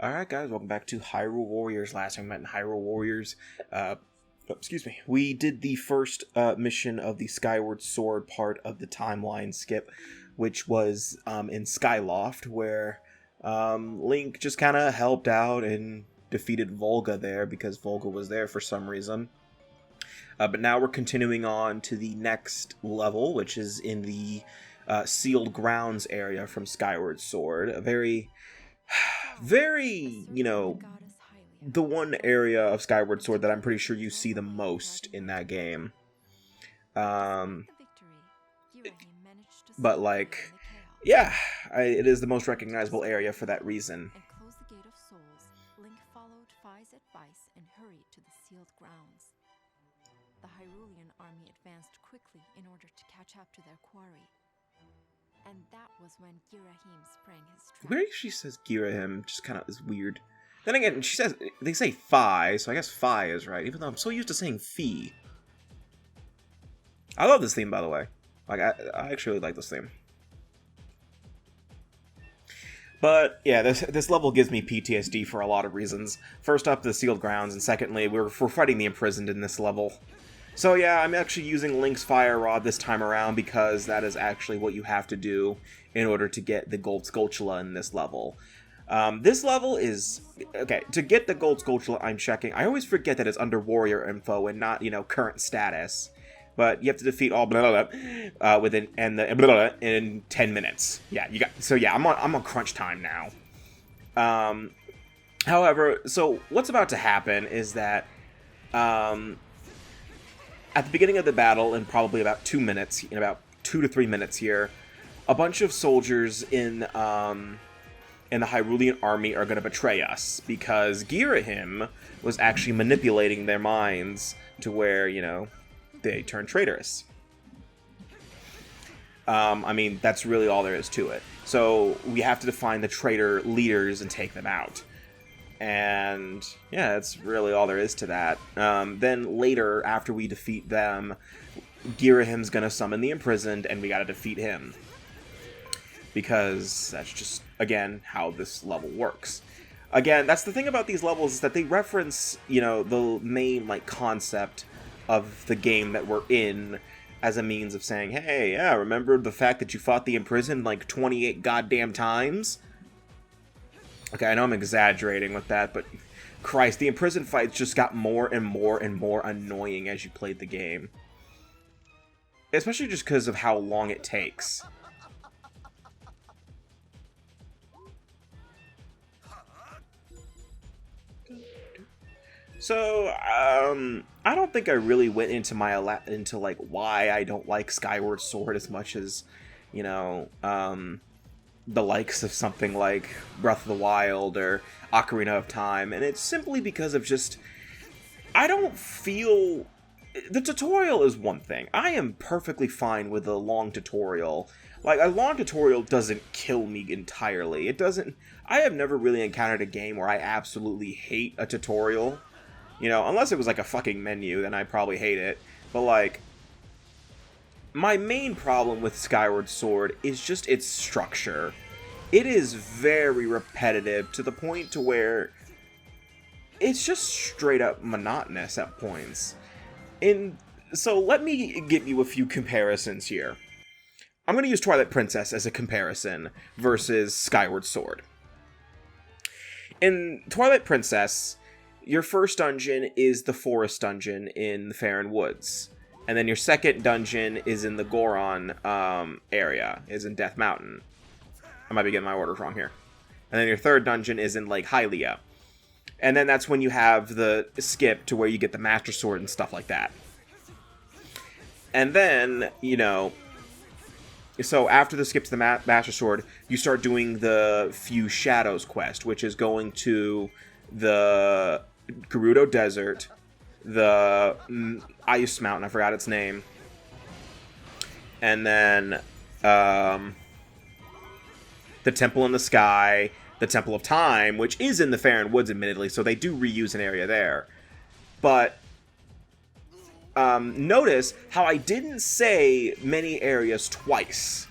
Alright guys, welcome back to Hyrule Warriors. Last time we met in Hyrule Warriors, we did the first mission of the Skyward Sword part of the timeline skip, which was in Skyloft, where Link just kind of helped out and defeated Volga there, because Volga was there for some reason. But now we're continuing on to the next level, which is in the sealed grounds area from Skyward Sword. A very, the one area of Skyward Sword that I'm pretty sure you see the most in that game. But like, yeah, it is the most recognizable area for that reason. And close the Gate of Souls, Link followed Fi's advice and hurried to the sealed grounds. The Hyrulean army advanced quickly in order to catch up to their quarry. And that was when Ghirahim sprang his trap. Where she says Ghirahim just kind of is weird. Then again, they say Fi, so I guess Fi is right, even though I'm so used to saying Fi. I love this theme, by the way. Like, I actually really like this theme. But, yeah, this level gives me PTSD for a lot of reasons. First up, the sealed grounds, and secondly, we're fighting the Imprisoned in this level. So yeah, I'm actually using Link's Fire Rod this time around because that is actually what you have to do in order to get the Gold Skulltula in this level. This level is... Okay, to get the Gold Skulltula, I'm checking. I always forget that it's under Warrior Info and not, current status. But you have to defeat all within in 10 minutes. Yeah, I'm on crunch time now. However, so what's about to happen is that at the beginning of the battle, in probably about 2 minutes, in about 2 to 3 minutes here, a bunch of soldiers in the Hyrulean army are going to betray us because Ghirahim was actually manipulating their minds to where, they turn traitorous. I mean, that's really all there is to it. So we have to define the traitor leaders and take them out. And yeah, that's really all there is to that. Then later, after we defeat them, Ghirahim's gonna summon the Imprisoned, and we gotta defeat him. Because that's just, again, how this level works. Again, that's the thing about these levels, is that they reference, the main, concept of the game that we're in as a means of saying, hey, yeah, remember the fact that you fought the Imprisoned 28 goddamn times? Okay, I know I'm exaggerating with that, but Christ, the Imprisoned fights just got more and more and more annoying as you played the game. Especially just because of how long it takes. So, I don't think I really went into why I don't like Skyward Sword as much as, the likes of something like Breath of the Wild or Ocarina of Time, and it's simply because of just, I don't feel... The tutorial is one thing. I am perfectly fine with a long tutorial. A long tutorial doesn't kill me entirely. It doesn't... I have never really encountered a game where I absolutely hate a tutorial. Unless it was a fucking menu, then I'd probably hate it. But my main problem with Skyward Sword is just its structure. It is very repetitive to the point to where it's just straight up monotonous at points. So let me give you a few comparisons here. I'm going to use Twilight Princess as a comparison versus Skyward Sword. In Twilight Princess, your first dungeon is the forest dungeon in the Faron Woods. And then your second dungeon is in the Goron area, is in Death Mountain. I might be getting my orders wrong here. And then your third dungeon is in Hylia. And then that's when you have the skip to where you get the Master Sword and stuff like that. And then, so after the skip to the Master Sword, you start doing the Few Shadows quest, which is going to the Gerudo Desert, the Ice Mountain, I forgot its name, and then the Temple in the Sky, the Temple of Time, which is in the Faron Woods, admittedly, so they do reuse an area there. But notice how I didn't say many areas twice.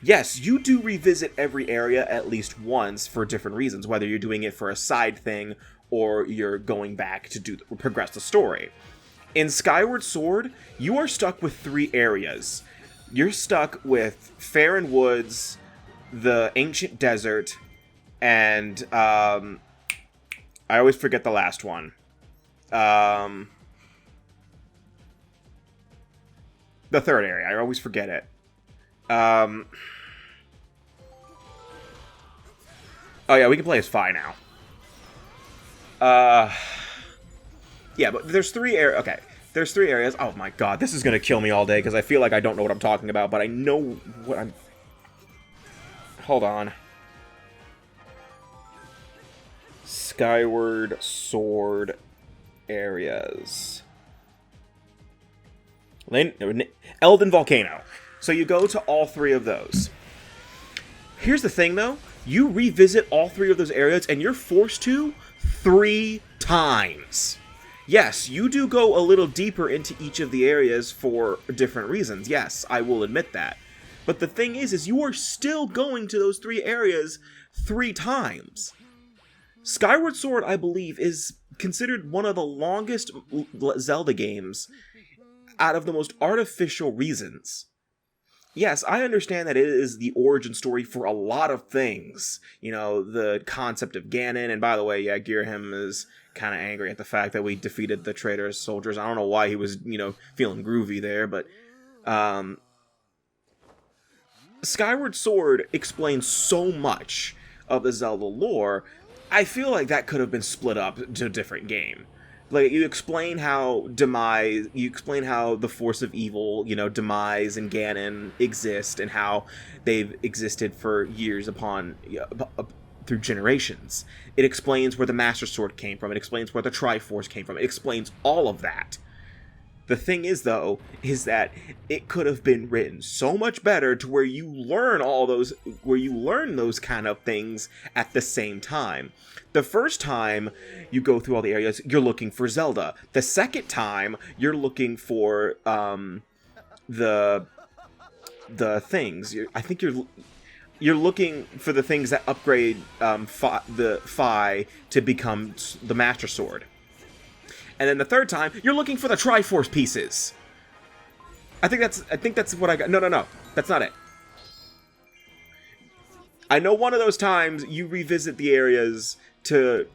yes, you do revisit every area at least once for different reasons, whether you're doing it for a side thing or you're going back to progress the story. In Skyward Sword, you are stuck with 3 areas. You're stuck with Faron Woods, the Ancient Desert, and I always forget the last one. The third area, I always forget it. Oh yeah, we can play as Fi now. Yeah, but there's 3 areas. Okay, there's 3 areas. Oh my god, this is gonna kill me all day because I feel like I don't know what I'm talking about, but I know what I'm... Hold on. Skyward Sword areas. Elden Volcano. So you go to all 3 of those. Here's the thing, though. You revisit all 3 of those areas, and you're forced to 3 times. Yes, you do go a little deeper into each of the areas for different reasons. Yes, I will admit that. But the thing is you are still going to those 3 areas 3 times. Skyward Sword, I believe, is considered one of the longest Zelda games out of the most artificial reasons. Yes, I understand that it is the origin story for a lot of things. You know, the concept of Ganon, and by the way, yeah, Ghirahim is kind of angry at the fact that we defeated the traitorous soldiers. I don't know why he was, feeling groovy there, but Skyward Sword explains so much of the Zelda lore. I feel like that could have been split up to a different game. Like, you explain how the force of evil, Demise and Ganon exist, and how they've existed for years through generations. It explains where the Master Sword came from. It explains where the Triforce came from. It explains all of that. The thing is, though, is that it could have been written so much better to where you learn those kind of things at the same time. The first time you go through all the areas, you're looking for Zelda. The second time, you're looking for the things. I think you're looking for the things that upgrade the Fi to become the Master Sword. And then the third time, you're looking for the Triforce pieces. I think that's what I got. No. That's not it. I know one of those times you revisit the areas to,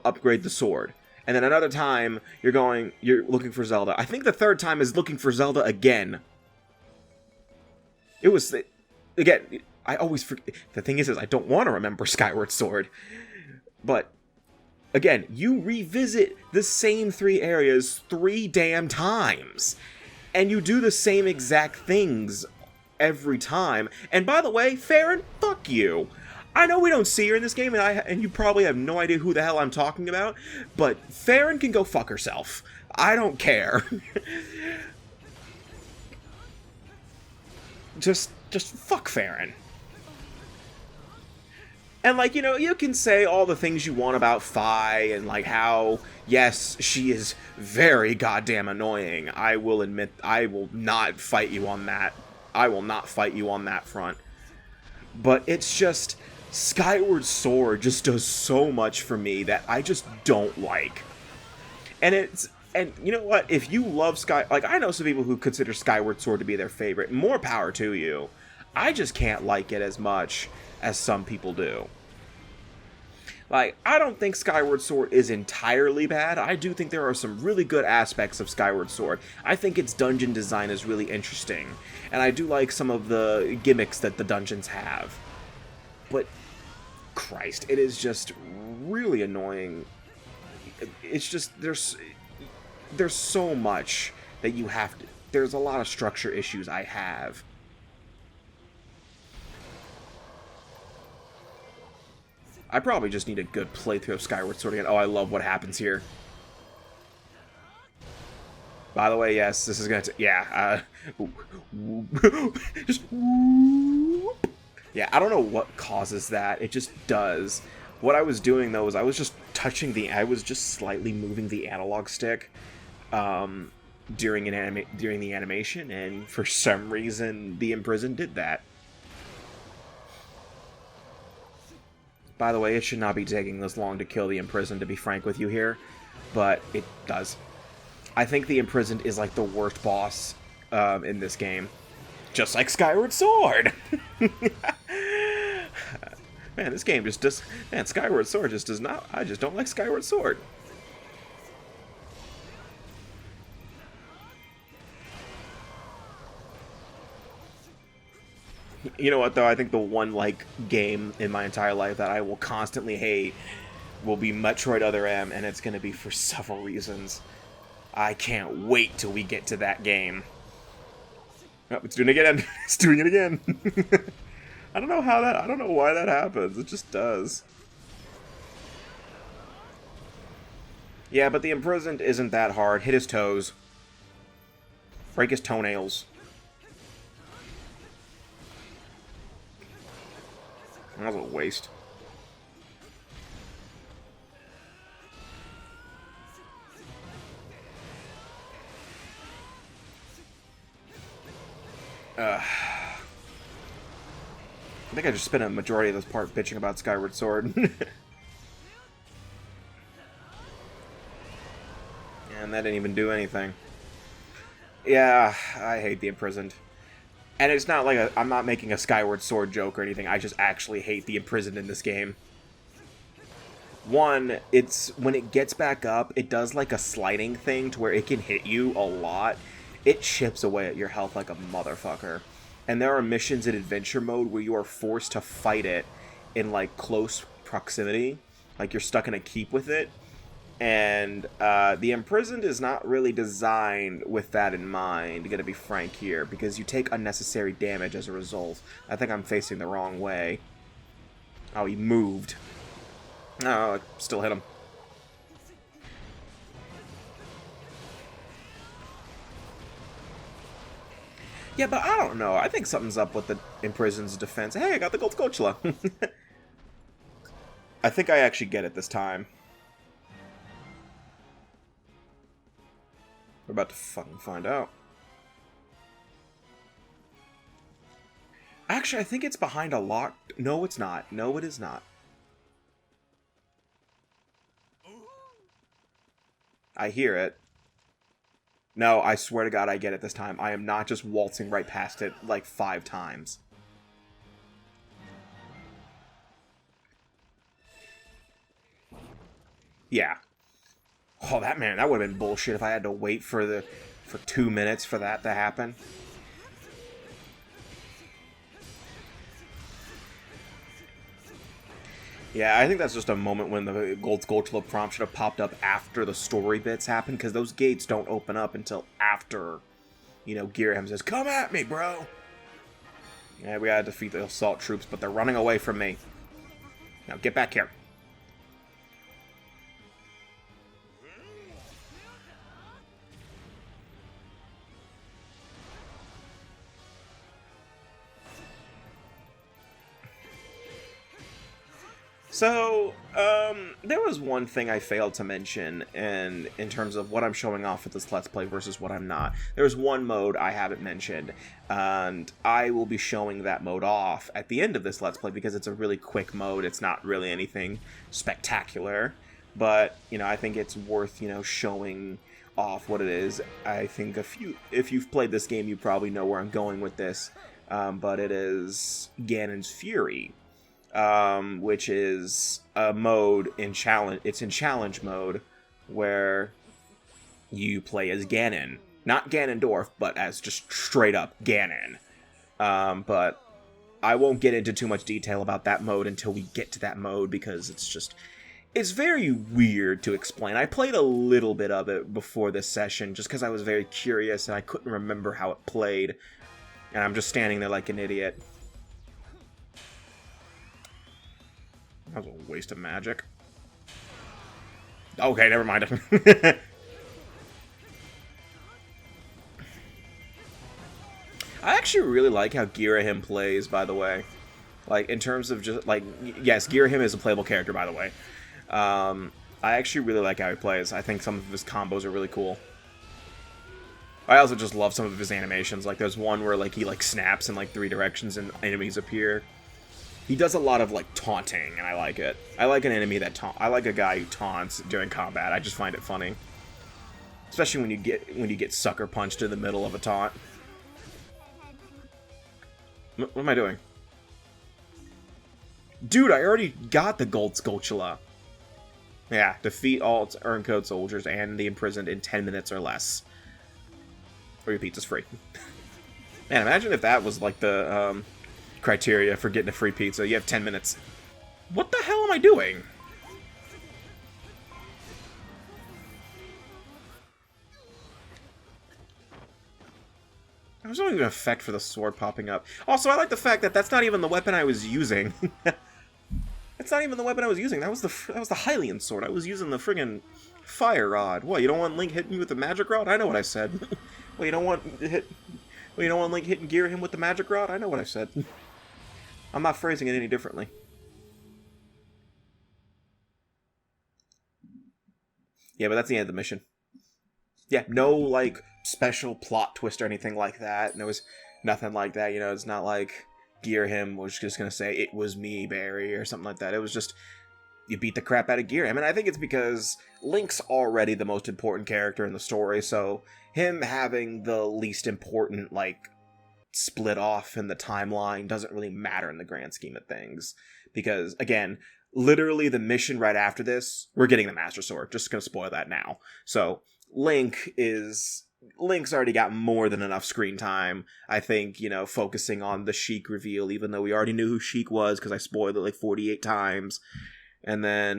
upgrade the sword. And then another time you're looking for Zelda. I think the third time is looking for Zelda again. It was, again, I always forget. The thing is I don't want to remember Skyward Sword. But again, you revisit the same 3 areas 3 damn times. And you do the same exact things every time. And by the way, Faron, fuck you. I know we don't see her in this game, and you probably have no idea who the hell I'm talking about, but Faron can go fuck herself. I don't care. Just fuck Faron. And, you can say all the things you want about Fi, and, how, yes, she is very goddamn annoying. I will admit, I will not fight you on that. I will not fight you on that front. But it's just, Skyward Sword just does so much for me that I just don't like. And you know what? If you love I know some people who consider Skyward Sword to be their favorite. More power to you. I just can't like it as much as some people do. I don't think Skyward Sword is entirely bad. I do think there are some really good aspects of Skyward Sword. I think its dungeon design is really interesting. And I do like some of the gimmicks that the dungeons have. But, Christ, it is just really annoying. It's just, there's so much that you have to... There's a lot of structure issues I have. I probably just need a good playthrough of Skyward Sword again. Oh, I love what happens here. By the way, yes, this is gonna... Yeah, just... Yeah, I don't know what causes that. It just does. What I was doing, though, is I was just I was just slightly moving the analog stick during the animation, and for some reason, the Imprisoned did that. By the way, it should not be taking this long to kill the Imprisoned, to be frank with you here, but it does. I think the Imprisoned is like the worst boss in this game. Just like Skyward Sword! Man, this game just does... Man, Skyward Sword just does not... I just don't like Skyward Sword. You know what, though? I think the one, like, game in my entire life that I will constantly hate will be Metroid Other M, and it's going to be for several reasons. I can't wait till we get to that game. Oh, it's doing it again. It's doing it again. I don't know how that... I don't know why that happens. It just does. Yeah, but the Imprisoned isn't that hard. Hit his toes. Break his toenails. That was a waste. I think I just spent a majority of this part bitching about Skyward Sword. And that didn't even do anything. Yeah, I hate the Imprisoned. And it's not like I'm not making a Skyward Sword joke or anything. I just actually hate the Imprisoned in this game. One, it's when it gets back up, it does like a sliding thing to where it can hit you a lot. It chips away at your health like a motherfucker. And there are missions in adventure mode where you are forced to fight it in like close proximity. Like you're stuck in a keep with it. And the Imprisoned is not really designed with that in mind, to be frank here, because you take unnecessary damage as a result. I think I'm facing the wrong way. Oh, he moved. Oh, I still hit him. Yeah, but I don't know. I think something's up with the Imprisoned's defense. Hey, I got the Gold Coachla. I think I actually get it this time. We're about to fucking find out. Actually, I think it's behind a locked... No, it's not. No, it is not. I hear it. No, I swear to God I get it this time. I am not just waltzing right past it like 5 times. Yeah. Oh, that would have been bullshit if I had to wait for 2 minutes for that to happen. Yeah, I think that's just a moment when the Gold Skulltula prompt should have popped up after the story bits happen, because those gates don't open up until after, you know, Ghirahim says, "Come at me, bro!" Yeah, we gotta defeat the assault troops, but they're running away from me. Now, get back here. So, there was one thing I failed to mention, and in terms of what I'm showing off with this Let's Play versus what I'm not. There's one mode I haven't mentioned, and I will be showing that mode off at the end of this Let's Play because it's a really quick mode. It's not really anything spectacular, but, you know, I think it's worth, you know, showing off what it is. I think if you've played this game, you probably know where I'm going with this, but it is Ganon's Fury. Which is a mode in challenge. It's in challenge mode where you play as Ganon, not Ganondorf, but as just straight up Ganon. But I won't get into too much detail about that mode until we get to that mode because it's very weird to explain. I played a little bit of it before this session just because I was very curious and I couldn't remember how it played, and I'm just standing there like an idiot. That was a waste of magic. Okay, never mind. I actually really like how Ghirahim plays, by the way. Like, in terms of just, like, yes, Ghirahim is a playable character, by the way. I actually really like how he plays. I think some of his combos are really cool. I also just love some of his animations. Like, there's one where, like, he, like, snaps in, like, 3 directions and enemies appear. He does a lot of, like, taunting, and I like it. I like an enemy that I like a guy who taunts during combat. I just find it funny. Especially when you get sucker punched in the middle of a taunt. What am I doing? Dude, I already got the Gold Skulltula. Yeah, defeat all Earn Code soldiers and the Imprisoned in 10 minutes or less. Or your pizza's free. Man, imagine if that was like the criteria for getting a free pizza. You have 10 minutes. What the hell am I doing? There's no even effect for the sword popping up. Also, I like the fact that that's not even the weapon I was using. That's not even the weapon I was using. That was the Hylian sword. I was using the friggin' fire rod. What? You don't want Link hitting me with the magic rod? I know what I said. Well, you don't want Link hitting Ghirahim with the magic rod? I know what I said. I'm not phrasing it any differently. Yeah, but that's the end of the mission. Yeah, no, like, special plot twist or anything like that. And there was nothing like that, you know, it's not like Ghirahim was just gonna say, "It was me, Barry," or something like that. It was just, you beat the crap out of Ghirahim. And I think it's because Link's already the most important character in the story, so him having the least important, like, split off in the timeline doesn't really matter in the grand scheme of things. Because, again, literally the mission right after this, we're getting the Master Sword. Just gonna spoil that now. So, Link's already got more than enough screen time. I think, you know, focusing on the Sheik reveal, even though we already knew who Sheik was, because I spoiled it like 48 times. And then,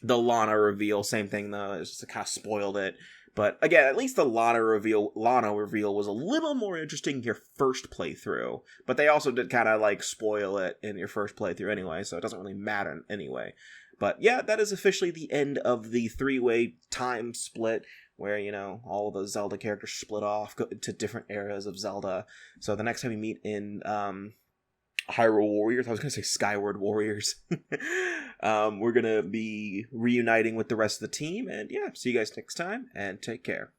the Lana reveal, same thing though, it's just kind of spoiled it. But again, at least the Lana reveal was a little more interesting in your first playthrough. But they also did kind of like spoil it in your first playthrough anyway, so it doesn't really matter anyway. But yeah, that is officially the end of the 3-way time split, where, you know, all the Zelda characters split off, go to different eras of Zelda. So the next time we meet in Hyrule Warriors, I was going to say Skyward Warriors, we're going to be reuniting with the rest of the team. And yeah, see you guys next time, and take care.